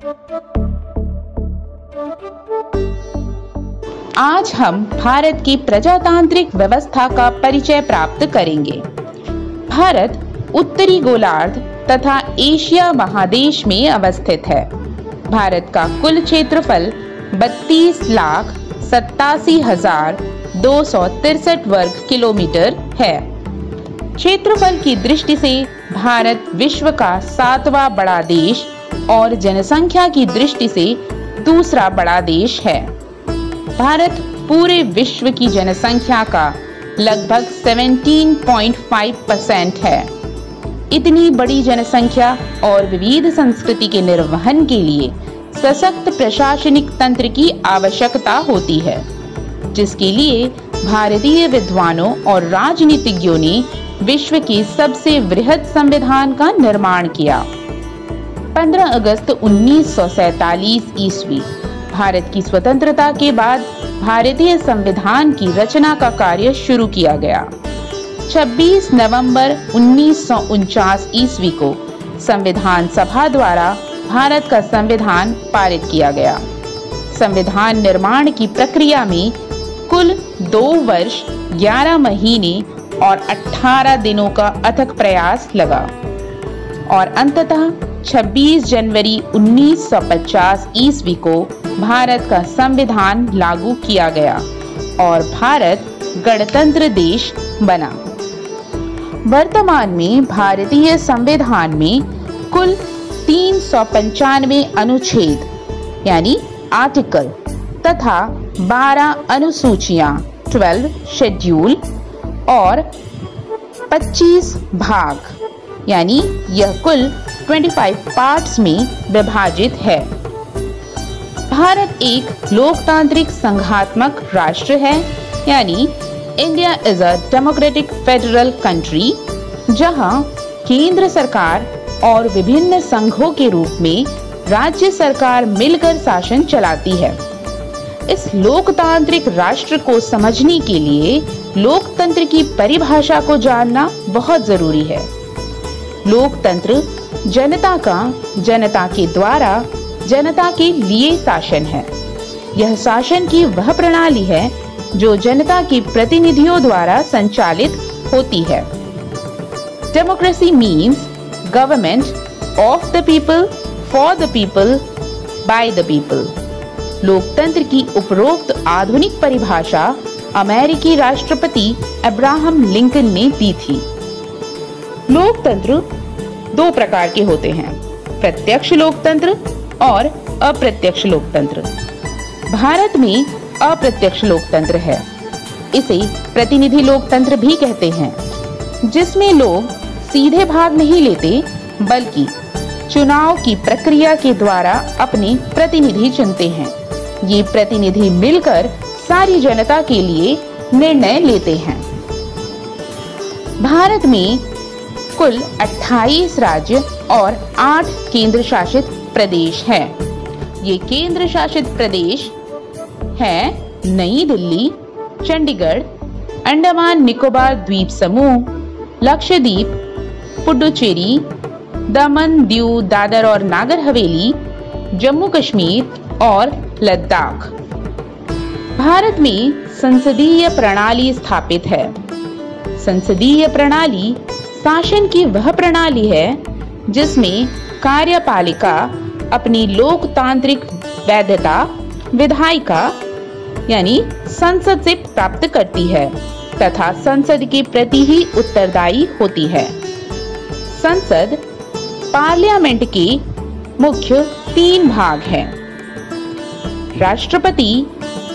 आज हम भारत की प्रजातांत्रिक व्यवस्था का परिचय प्राप्त करेंगे। भारत उत्तरी गोलार्ध तथा एशिया महादेश में अवस्थित है। भारत का कुल क्षेत्रफल 32,87,263 वर्ग किलोमीटर है। क्षेत्रफल की दृष्टि से भारत विश्व का 7वां बड़ा देश और जनसंख्या की दृष्टि से दूसरा बड़ा देश है। भारत पूरे विश्व की जनसंख्या का लगभग 17.5% है। इतनी बड़ी जनसंख्या और विविध संस्कृति के निर्वहन के लिए सशक्त प्रशासनिक तंत्र की आवश्यकता होती है, जिसके लिए भारतीय विद्वानों और राजनीतिज्ञों ने विश्व के सबसे वृहद संविधान का निर्माण किया। 15 अगस्त 1947 ईस्वी भारत की स्वतंत्रता के बाद भारतीय संविधान की रचना का कार्य शुरू किया गया। 26 नवंबर 1949 ईस्वी को संविधान सभा द्वारा भारत का संविधान पारित किया गया। संविधान निर्माण की प्रक्रिया में कुल 2 वर्ष 11 महीने और 18 दिनों का अथक प्रयास लगा और अंततः 26 जनवरी 1950 ईस्वी को भारत का संविधान लागू किया गया और भारत गणतंत्र देश बना। वर्तमान में भारतीय संविधान में कुल 395 अनुच्छेद यानी आर्टिकल तथा 12 अनुसूचियां 12 शेड्यूल और 25 भाग यानी यह कुल 25 पार्ट्स में विभाजित है। भारत एक लोकतांत्रिक संघात्मक राष्ट्र है, यानी India is a democratic federal country, जहां केंद्र सरकार और विभिन्न संघों के रूप में राज्य सरकार मिलकर शासन चलाती है। इस लोकतांत्रिक राष्ट्र को समझने के लिए लोकतंत्र की परिभाषा को जानना बहुत जरूरी है। लोकतंत्र जनता का जनता के द्वारा जनता के लिए शासन है। यह शासन की वह प्रणाली है जो जनता के प्रतिनिधियों द्वारा संचालित होती है। Democracy means government of the people, for the people, by the people. लोकतंत्र की उपरोक्त आधुनिक परिभाषा अमेरिकी राष्ट्रपति अब्राहम लिंकन ने दी थी। लोकतंत्र 2 प्रकार के होते हैं, प्रत्यक्ष लोकतंत्र और अप्रत्यक्ष लोकतंत्र। भारत में अप्रत्यक्ष लोकतंत्र है। इसे प्रतिनिधि लोकतंत्र भी कहते हैं, जिसमें लोग सीधे भाग नहीं लेते बल्कि चुनाव की प्रक्रिया के द्वारा अपने प्रतिनिधि चुनते हैं। ये प्रतिनिधि मिलकर सारी जनता के लिए निर्णय लेते हैं। भारत में कुल 28 राज्य और 8 केंद्र शासित प्रदेश हैं। ये केंद्र शासित प्रदेश हैं नई दिल्ली, चंडीगढ़, अंडमान निकोबार द्वीप समूह, लक्षद्वीप, पुडुचेरी, दमन, दीव, दादर और नागर हवेली, जम्मू कश्मीर और लद्दाख। भारत में संसदीय प्रणाली स्थापित है। संसदीय प्रणाली शासन की वह प्रणाली है जिसमें कार्यपालिका अपनी लोकतांत्रिक वैधता विधायिका यानी संसद से प्राप्त करती है तथा संसद के प्रति ही उत्तरदायी होती है। संसद पार्लियामेंट के मुख्य 3 भाग हैं, राष्ट्रपति,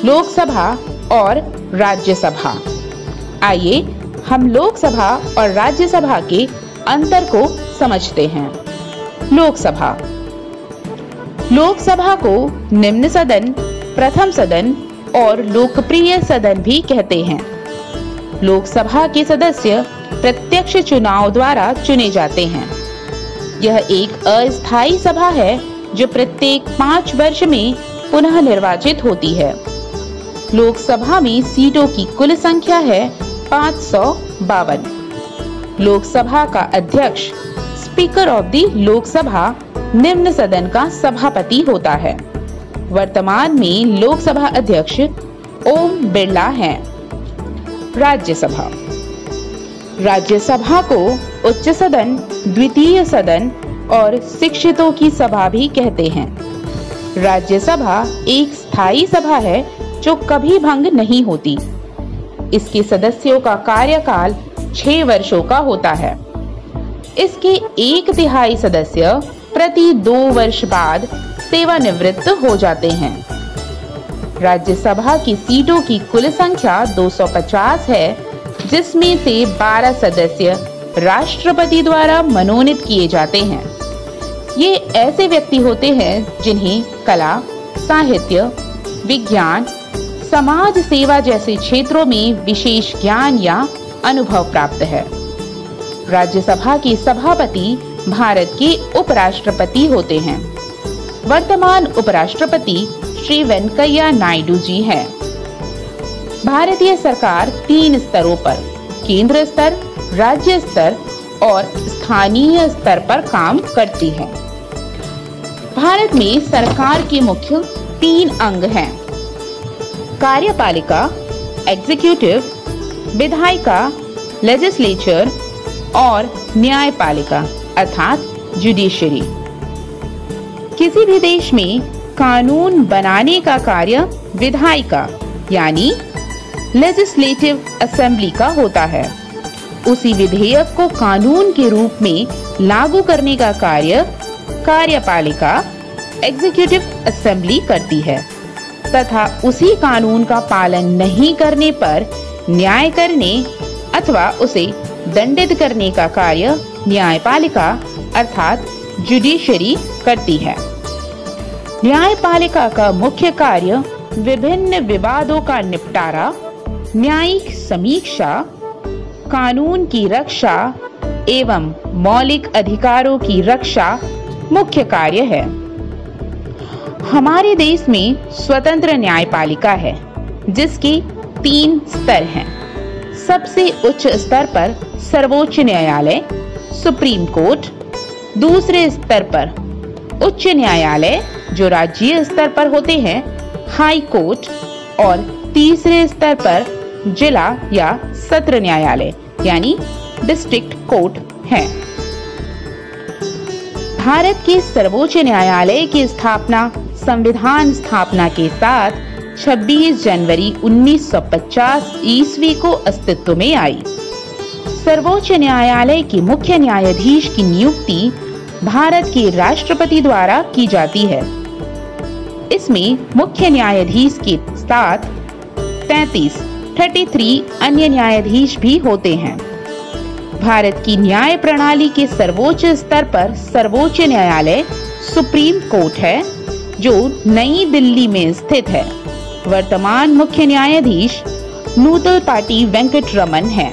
लोकसभा और राज्यसभा। आइए हम लोकसभा और राज्यसभा के अंतर को समझते हैं। लोकसभा को निम्न सदन, प्रथम सदन और लोकप्रिय सदन भी कहते हैं। लोकसभा के सदस्य प्रत्यक्ष चुनाव द्वारा चुने जाते हैं। यह एक अस्थायी सभा है जो प्रत्येक 5 वर्ष में पुनः निर्वाचित होती है। लोकसभा में सीटों की कुल संख्या है 552। लोकसभा का अध्यक्ष स्पीकर ऑफ द लोकसभा निम्न सदन का सभापति होता है। वर्तमान में लोकसभा अध्यक्ष ओम बिरला हैं। राज्यसभा। राज्यसभा को उच्च सदन, द्वितीय सदन और शिक्षितों की सभा भी कहते हैं। राज्यसभा एक स्थायी सभा है जो कभी भंग नहीं होती। इसके सदस्यों का कार्यकाल 6 वर्षों का होता है। इसके 1/3 सदस्य प्रति 2 वर्ष बाद सेवानिवृत्त हो जाते हैं। राज्यसभा की सीटों की कुल संख्या 250 है, जिसमें से 12 सदस्य राष्ट्रपति द्वारा मनोनीत किए जाते हैं। ये ऐसे व्यक्ति होते हैं जिन्हें कला, साहित्य, विज्ञान, समाज सेवा जैसे क्षेत्रों में विशेष ज्ञान या अनुभव प्राप्त है। राज्यसभा के सभापति भारत के उपराष्ट्रपति होते हैं। वर्तमान उपराष्ट्रपति श्री वेंकैया नायडू जी हैं। भारतीय सरकार 3 स्तरों पर, केंद्र स्तर, राज्य स्तर और स्थानीय स्तर पर काम करती है। भारत में सरकार के मुख्य 3 अंग हैं: कार्यपालिका एग्जीक्यूटिव, विधायिका लेजिस्लेचर और न्यायपालिका अर्थात जुडिशरी। किसी भी देश में कानून बनाने का कार्य विधायिका यानी लेजिस्लेटिव असेंबली का होता है। उसी विधेयक को कानून के रूप में लागू करने का कार्य कार्यपालिका एग्जीक्यूटिव असेंबली करती है तथा उसी कानून का पालन नहीं करने पर न्याय करने अथवा उसे दंडित करने का कार्य न्यायपालिका अर्थात जुडिशरी करती है। न्यायपालिका का मुख्य कार्य विभिन्न विवादों का निपटारा, न्यायिक समीक्षा, कानून की रक्षा एवं मौलिक अधिकारों की रक्षा मुख्य कार्य है। हमारे देश में स्वतंत्र न्यायपालिका है, जिसके 3 स्तर हैं। सबसे उच्च स्तर पर सर्वोच्च न्यायालय सुप्रीम कोर्ट, दूसरे स्तर पर उच्च न्यायालय जो राज्य स्तर पर होते हैं हाई कोर्ट और तीसरे स्तर पर जिला या सत्र न्यायालय यानी डिस्ट्रिक्ट कोर्ट है। भारत के सर्वोच्च न्यायालय की स्थापना संविधान स्थापना के साथ 26 जनवरी 1950 ईस्वी को अस्तित्व में आई। सर्वोच्च न्यायालय के मुख्य न्यायाधीश की नियुक्ति भारत के राष्ट्रपति द्वारा की जाती है। इसमें मुख्य न्यायाधीश के साथ 33 अन्य न्यायाधीश भी होते हैं। भारत की न्याय प्रणाली के सर्वोच्च स्तर पर सर्वोच्च न्यायालय सुप्रीम कोर्ट है, जो नई दिल्ली में स्थित है। वर्तमान मुख्य न्यायाधीश नूतलपाटी वेंकटरमन है।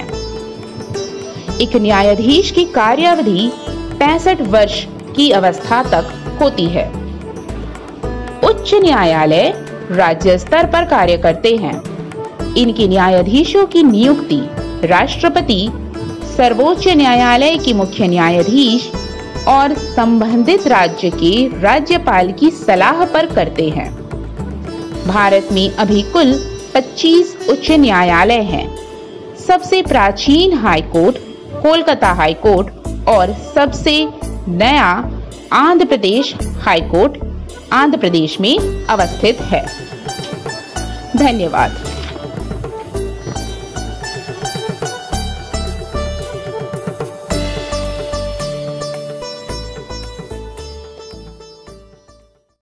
एक न्यायाधीश की कार्यावधि 65 वर्ष की अवस्था तक होती है। उच्च न्यायालय राज्य स्तर पर कार्य करते हैं। इनके न्यायाधीशों की नियुक्ति राष्ट्रपति, सर्वोच्च न्यायालय के मुख्य न्यायाधीश और संबंधित राज्य के राज्यपाल की सलाह पर करते हैं। भारत में अभी कुल 25 उच्च न्यायालय हैं। सबसे प्राचीन high court Kolkata high court और सबसे नया आंध्र प्रदेश हाई कोर्ट आंध्र प्रदेश में अवस्थित है। धन्यवाद।